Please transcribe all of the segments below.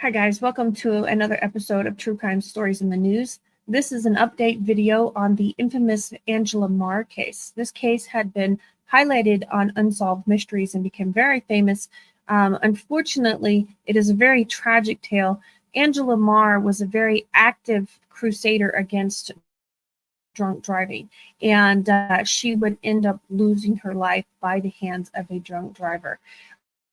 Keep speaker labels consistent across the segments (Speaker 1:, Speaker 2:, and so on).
Speaker 1: Hi guys, welcome to another episode of True Crime Stories in the News. This is an update video on the infamous Angela Maher case. This case had been highlighted on Unsolved Mysteries and became very famous. Unfortunately, it is a very tragic tale. Angela Maher was a very active crusader against drunk driving, and she would end up losing her life by the hands of a drunk driver.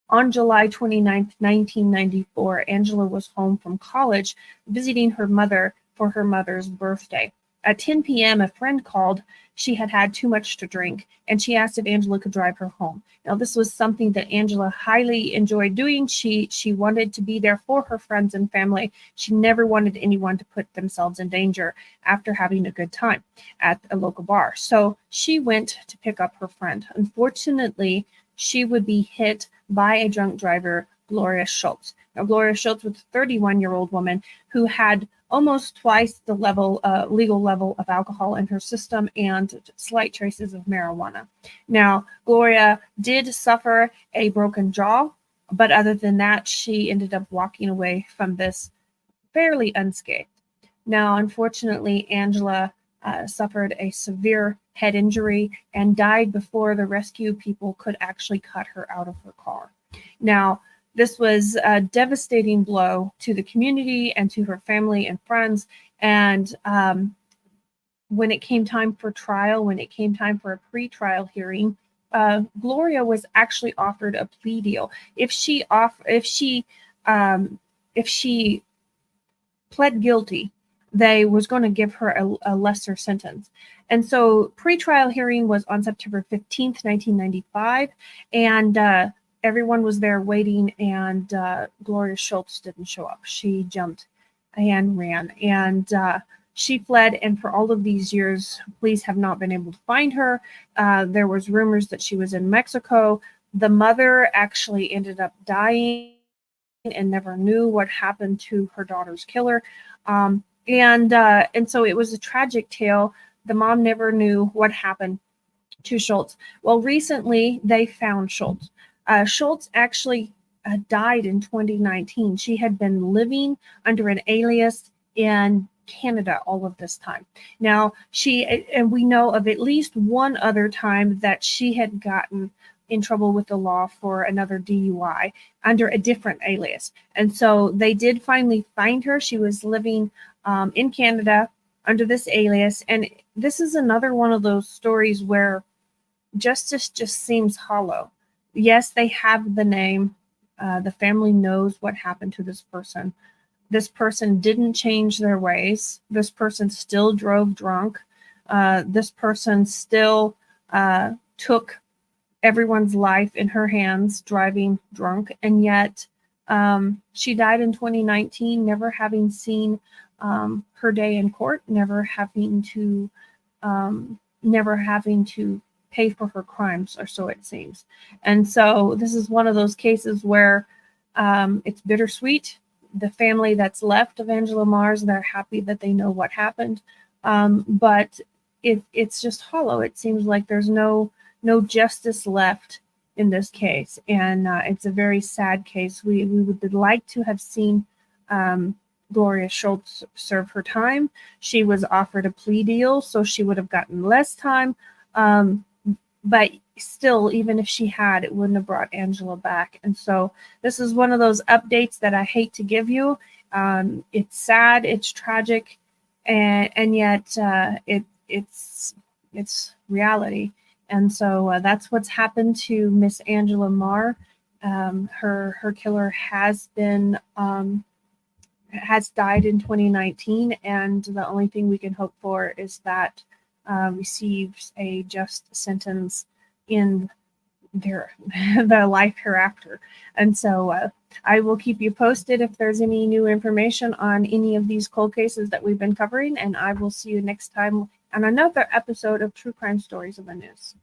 Speaker 1: On July 29th, 1994, Angela was home from college visiting her mother for her mother's birthday. At 10 p.m., a friend called. She had had too much to drink, and she asked if Angela could drive her home. Now, this was something that Angela highly enjoyed doing. She wanted to be there for her friends and family. She never wanted anyone to put themselves in danger after having a good time at a local bar. So she went to pick up her friend. Unfortunately, she would be hit by a drunk driver, Gloria Schulz. Now, Gloria Schulz was a 31-year-old woman who had almost twice the legal level of alcohol in her system and slight traces of marijuana. Now, Gloria did suffer a broken jaw, but other than that, she ended up walking away from this fairly unscathed. Now, unfortunately, Angela suffered a severe head injury and died before the rescue people could actually cut her out of her car. Now, this was a devastating blow to the community and to her family and friends. And when it came time for trial, when it came time for a pre-trial hearing, Gloria was actually offered a plea deal. If she pled guilty, they was going to give her a lesser sentence. And so pre-trial hearing was on September 15th, 1995, and everyone was there waiting, and Gloria Schulz didn't show up. She jumped and ran, and she fled, and for all of these years, police have not been able to find her. There was rumors that she was in Mexico. The mother actually ended up dying and never knew what happened to her daughter's killer. And so it was a tragic tale. The mom never knew what happened to Schulz. Well, recently they found Schulz. Schulz actually died in 2019. She had been living under an alias in Canada all of this time. Now, and we know of at least one other time that she had gotten in trouble with the law for another DUI under a different alias. And so they did finally find her. She was living in Canada under this alias. And this is another one of those stories where justice just seems hollow. Yes, they have the name. The family knows what happened to this person. This person didn't change their ways. This person still drove drunk. This person still took everyone's life in her hands, driving drunk. And yet she died in 2019, never having seen her day in court, never having to pay for her crimes, or so it seems. And so this is one of those cases where it's bittersweet. The family that's left of Angela Maher, they're happy that they know what happened, but it's just hollow. It seems like there's no justice left in this case, and it's a very sad case. We would like to have seen Gloria Schulz serve her time. She was offered a plea deal, so she would have gotten less time. But still, even if she had, it wouldn't have brought Angela back. And so this is one of those updates that I hate to give you. It's sad, it's tragic, and yet it's reality. And so that's what's happened to Miss Angela Maher. Her killer has died in 2019, and the only thing we can hope for is that receives a just sentence in their life hereafter. And so I will keep you posted if there's any new information on any of these cold cases that we've been covering, and I will see you next time on another episode of True Crime Stories in the News.